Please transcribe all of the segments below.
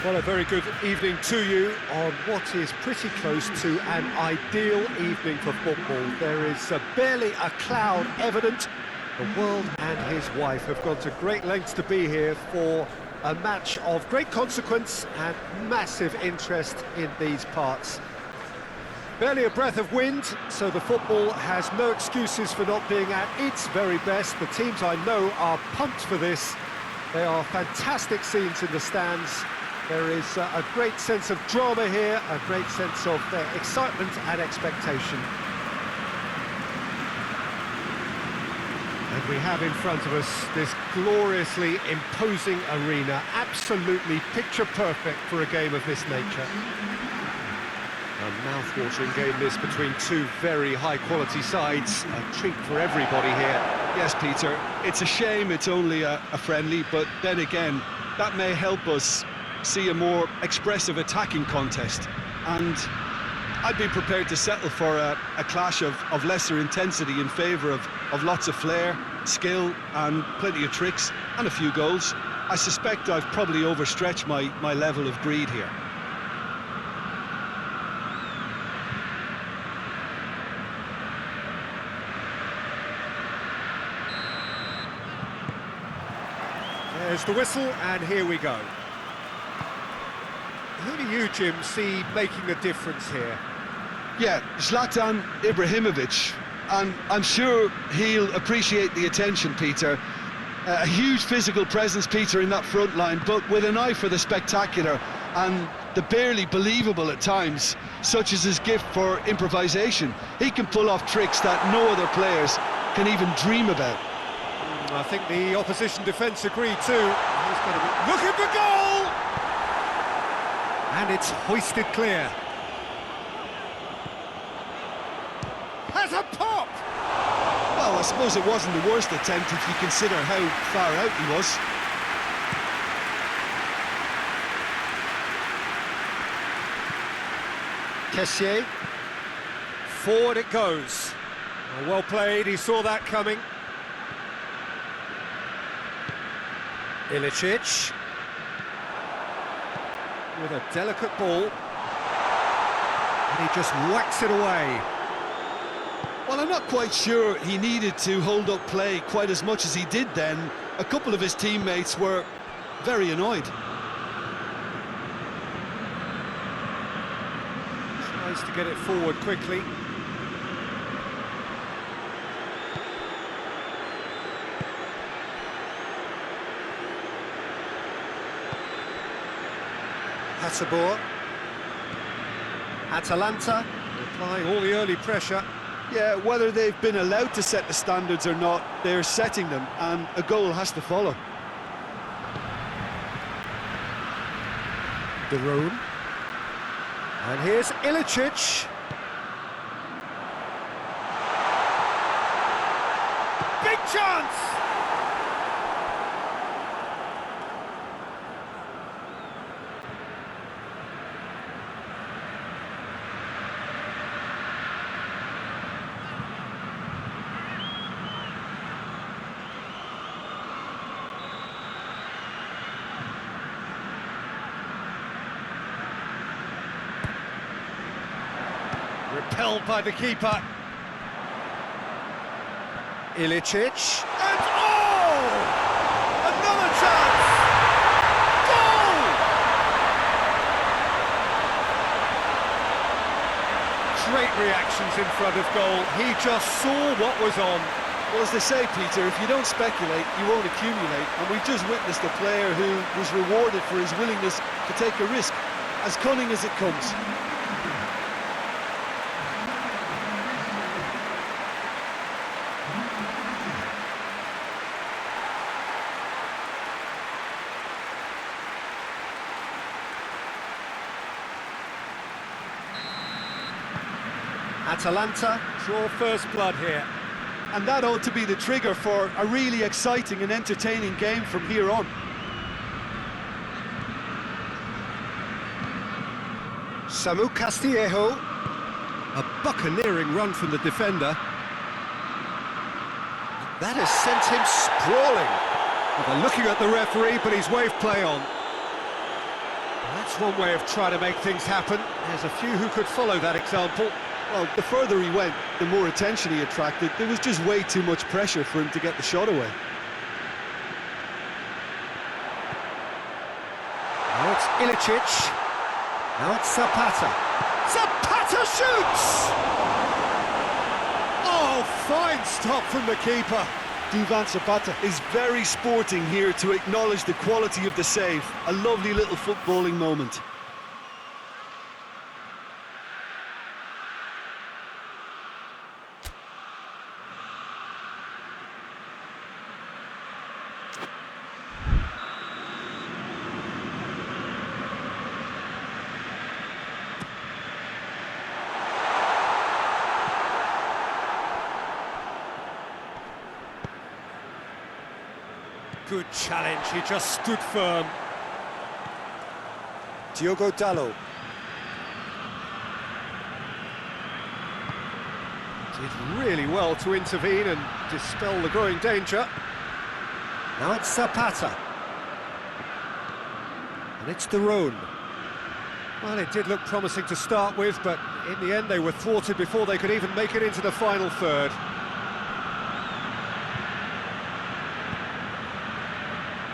Well, a very good evening to you on what is pretty close to an ideal evening for football. There is barely a cloud evident. The world and his wife have gone to great lengths to be here for a match of great consequence and massive interest in these parts. Barely a breath of wind, so the football has no excuses for not being at its very best. The teams I know are pumped for this. They are fantastic scenes in the stands. There is a great sense of drama here, a great sense of excitement and expectation. And we have in front of us this gloriously imposing arena, absolutely picture perfect for a game of this nature. A mouth-watering game this between two very high-quality sides, a treat for everybody here. Yes, Peter, it's a shame it's only a friendly, but then again, that may help us see a more expressive attacking contest, and I'd be prepared to settle for a clash of lesser intensity in favour of lots of flair, skill and plenty of tricks and a few goals. I suspect I've probably overstretched my level of greed here. There's the whistle, and here we go. Who do you, Jim, see making a difference here? Yeah, Zlatan Ibrahimovic, and I'm sure he'll appreciate the attention, Peter. A huge physical presence, Peter, in that front line, but with an eye for the spectacular and the barely believable at times, such as his gift for improvisation. He can pull off tricks that no other players can even dream about. I think the opposition defence agree too. He's got to look at the goal! And it's hoisted clear. Has a pop! Well, I suppose it wasn't the worst attempt if you consider how far out he was. Kessié. Forward it goes. Well played, he saw that coming. Ilicic. With a delicate ball. And he just whacks it away. Well, I'm not quite sure he needed to hold up play quite as much as he did then. A couple of his teammates were very annoyed. Tries to get it forward quickly. Hasabur. Atalanta applying all the early pressure. Yeah, whether they've been allowed to set the standards or not, they're setting them, and a goal has to follow. De Roon. And here's Ilicic. Big chance! Repelled by the keeper. Ilicic. And oh! Another chance! Goal! Great reactions in front of goal. He just saw what was on. Well, as they say, Peter, if you don't speculate, you won't accumulate. And we've just witnessed a player who was rewarded for his willingness to take a risk, as cunning as it comes. Atalanta draw first blood here. And that ought to be the trigger for a really exciting and entertaining game from here on. Samu Castillejo. A buccaneering run from the defender. That has sent him sprawling. Well, they're looking at the referee, but he's waved play on. That's one way of trying to make things happen. There's a few who could follow that example. Well, the further he went, the more attention he attracted. There was just way too much pressure for him to get the shot away. Now it's Ilicic. Now it's Zapata. Zapata shoots! Oh, fine stop from the keeper. Duvan Zapata is very sporting here to acknowledge the quality of the save. A lovely little footballing moment. Good challenge, he just stood firm. Diogo Dalot. Did really well to intervene and dispel the growing danger. Now it's Zapata. And it's Daron. Well, it did look promising to start with, but in the end they were thwarted before they could even make it into the final third.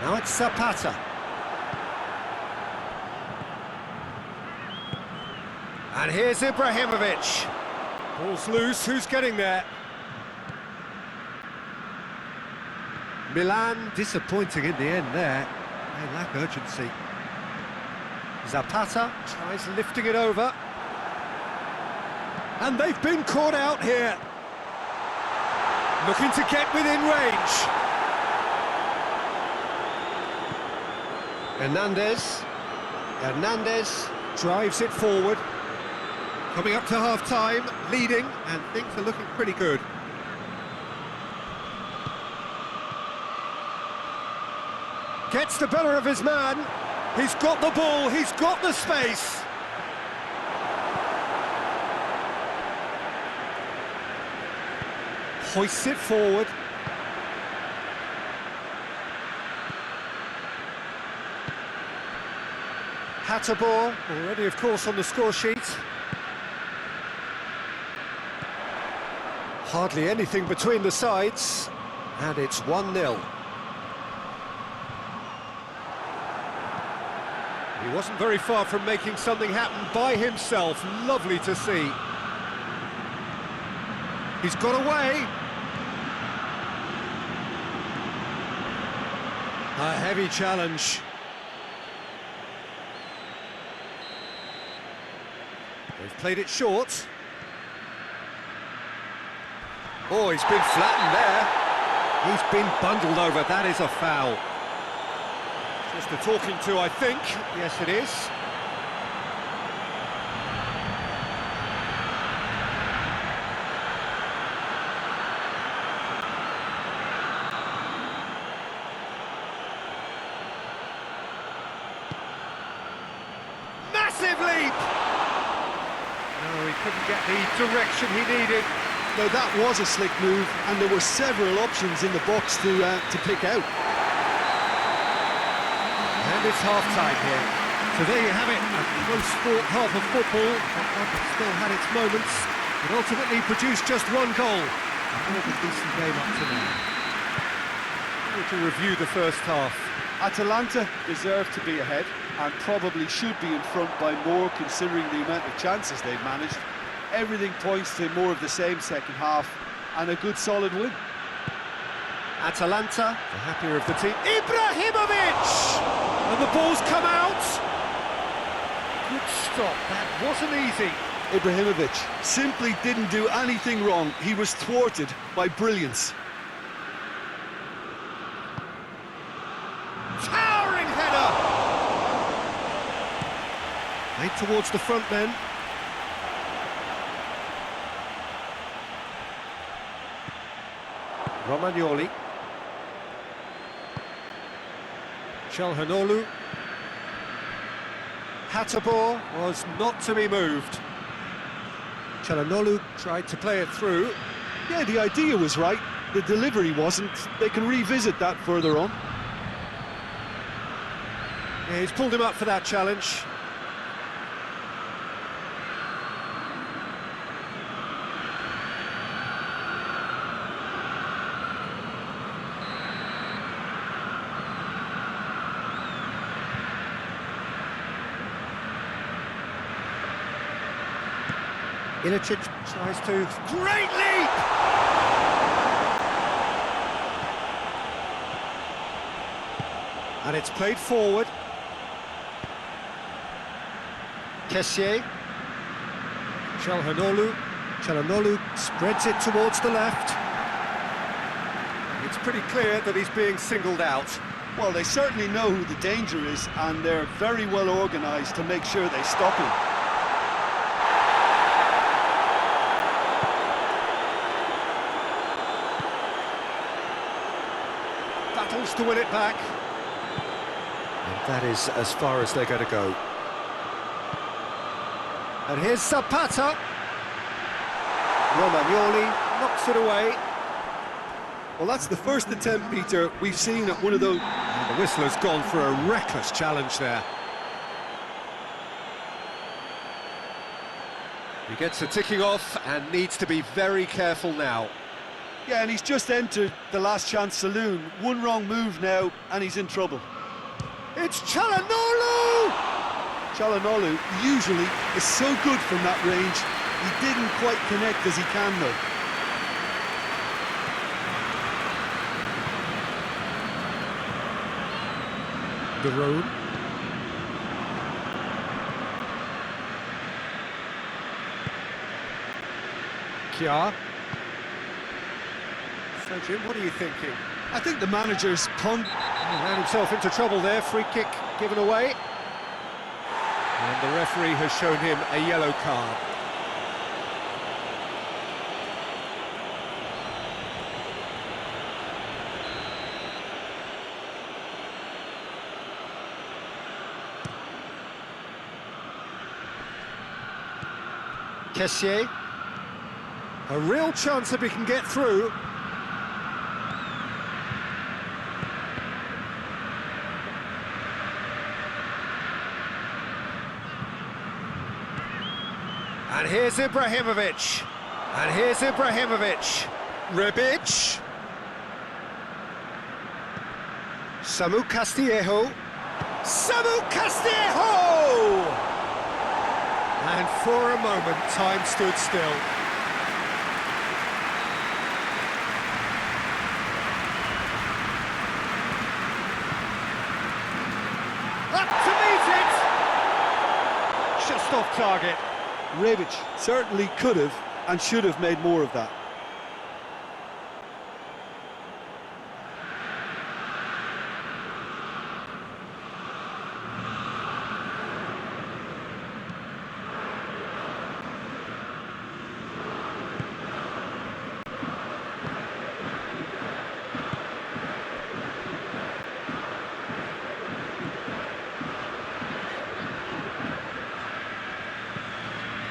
Now it's Zapata. And here's Ibrahimovic. Ball's loose, who's getting there? Milan disappointing in the end there. They lack urgency. Zapata tries lifting it over. And they've been caught out here. Looking to get within range. Hernandez drives it forward. Coming up to half-time, leading, and things are looking pretty good. Gets the better of his man. He's got the ball, he's got the space. Hoists it forward. Hatterball, already of course on the score sheet. Hardly anything between the sides, and it's 1-0. He wasn't very far from making something happen by himself. Lovely to see. He's got away. A heavy challenge. They've played it short. Oh, he's been flattened there. He's been bundled over. That is a foul. Just a talking to, I think. Yes, it is. Massive leap! No, he couldn't get the direction he needed. Now that was a slick move, and there were several options in the box to pick out. And it's half-time here. So there you have it, a close-fought half of football, but one that still had its moments, but ultimately produced just one goal. A more than decent game up to now. To review the first half. Atalanta deserved to be ahead, and probably should be in front by more, considering the amount of chances they've managed. Everything points to more of the same second half, and a good solid win. Atalanta, the happier of the team. Ibrahimovic! And the ball's come out. Good stop, that wasn't easy. Ibrahimovic simply didn't do anything wrong. He was thwarted by brilliance. Towering header! Made towards the front then. Romagnoli. Çalhanoğlu. Hatterball was not to be moved. Çalhanoğlu tried to play it through. Yeah, the idea was right. The delivery wasn't. They can revisit that further on. Yeah, he's pulled him up for that challenge. Ilicic tries to... Great leap! And it's played forward. Kessié. Çalhanoğlu spreads it towards the left. It's pretty clear that he's being singled out. Well, they certainly know who the danger is, and they're very well organised to make sure they stop him. Battles to win it back. And that is as far as they're going to go. And here's Zapata. Romagnoli knocks it away. Well, that's the first attempt, Peter, we've seen at one of those... And the whistler's gone for a reckless challenge there. He gets the ticking off and needs to be very careful now. Yeah, and he's just entered the last chance saloon. One wrong move now, and he's in trouble. It's Çalhanoğlu! Çalhanoğlu usually is so good from that range. He didn't quite connect as he can, though. De Roon. Kjaer. So, Jim, what are you thinking? I think the manager's punt. He ran himself into trouble there, free kick given away. And the referee has shown him a yellow card. Kessié. A real chance if he can get through. And here's Ibrahimovic. And here's Ibrahimovic. Rebic. Samu Castillejo. Samu Castillejo! And for a moment, time stood still. Up to meet it! Just off target. Rebic certainly could have and should have made more of that.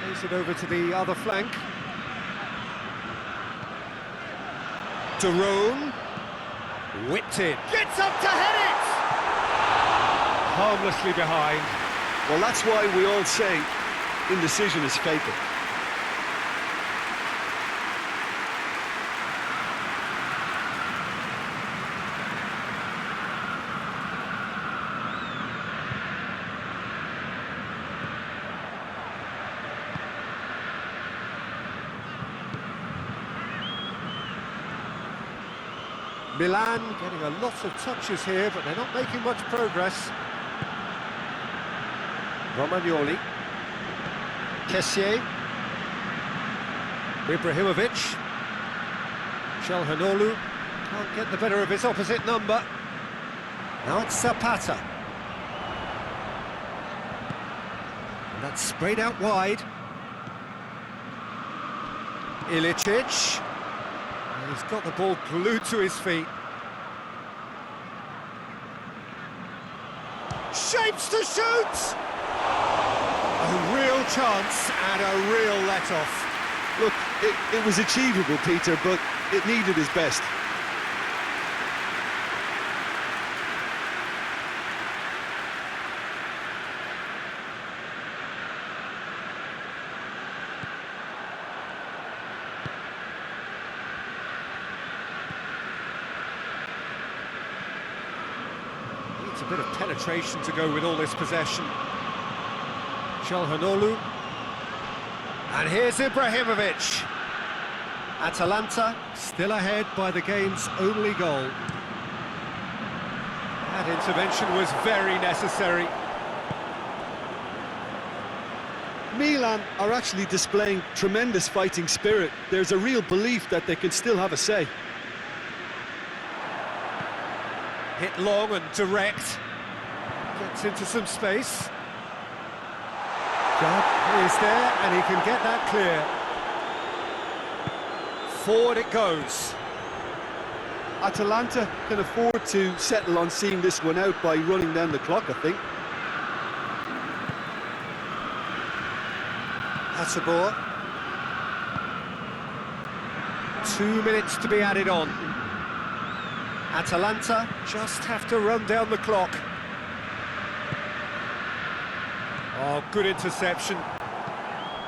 Plays it over to the other flank. De Roon. Whipped in. Gets up to head it! Harmlessly behind. Well, that's why we all say indecision is fatal. Milan getting a lot of touches here, but they're not making much progress. Romagnoli. Kessié. Ibrahimovic. Çalhanoğlu can't get the better of his opposite number. Now it's Zapata. And that's sprayed out wide. Ilicic. He's got the ball glued to his feet. Shapes to shoot! A real chance and a real let-off. Look, it was achievable, Peter, but it needed his best. bit of penetration to go with all this possession. Çalhanoğlu. And here's Ibrahimovic. Atalanta still ahead by the game's only goal. That intervention was very necessary. Milan are actually displaying tremendous fighting spirit. There's a real belief that they can still have a say. Hit long and direct. Gets into some space. Judd is there and he can get that clear. Forward it goes. Atalanta can afford to settle on seeing this one out by running down the clock, I think. Hasabor. 2 minutes to be added on. Atalanta just have to run down the clock. Oh, good interception.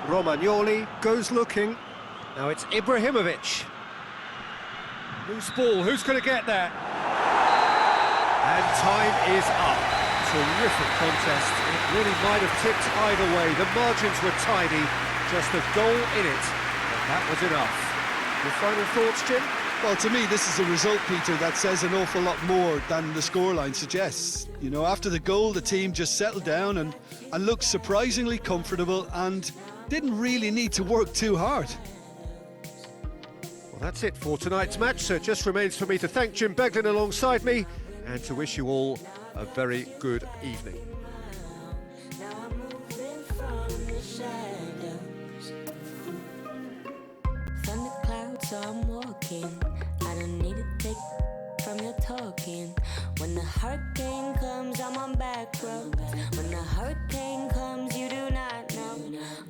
Romagnoli goes looking. Now it's Ibrahimovic. Loose ball, who's going to get that? And time is up. Terrific contest. It really might have tipped either way. The margins were tidy, just a goal in it, but that was enough. Your final thoughts, Jim? Well, to me, this is a result, Peter, that says an awful lot more than the scoreline suggests. You know, after the goal, the team just settled down and looked surprisingly comfortable and didn't really need to work too hard. Well, that's it for tonight's match, so it just remains for me to thank Jim Beglin alongside me and to wish you all a very good evening. Now I'm moving from the shadows. From the clouds I'm walking. I don't need to take from your talking. When the hurricane comes, I'm on back roads. When the hurricane comes, you do not know.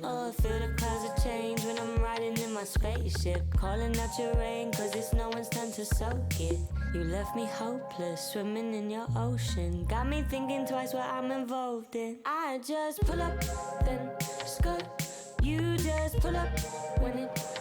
Oh, I feel the clouds of change when I'm riding in my spaceship. Calling out your rain, cause it's no one's time to soak it. You left me hopeless, swimming in your ocean. Got me thinking twice what I'm involved in. I just pull up, then skirt. You just pull up when it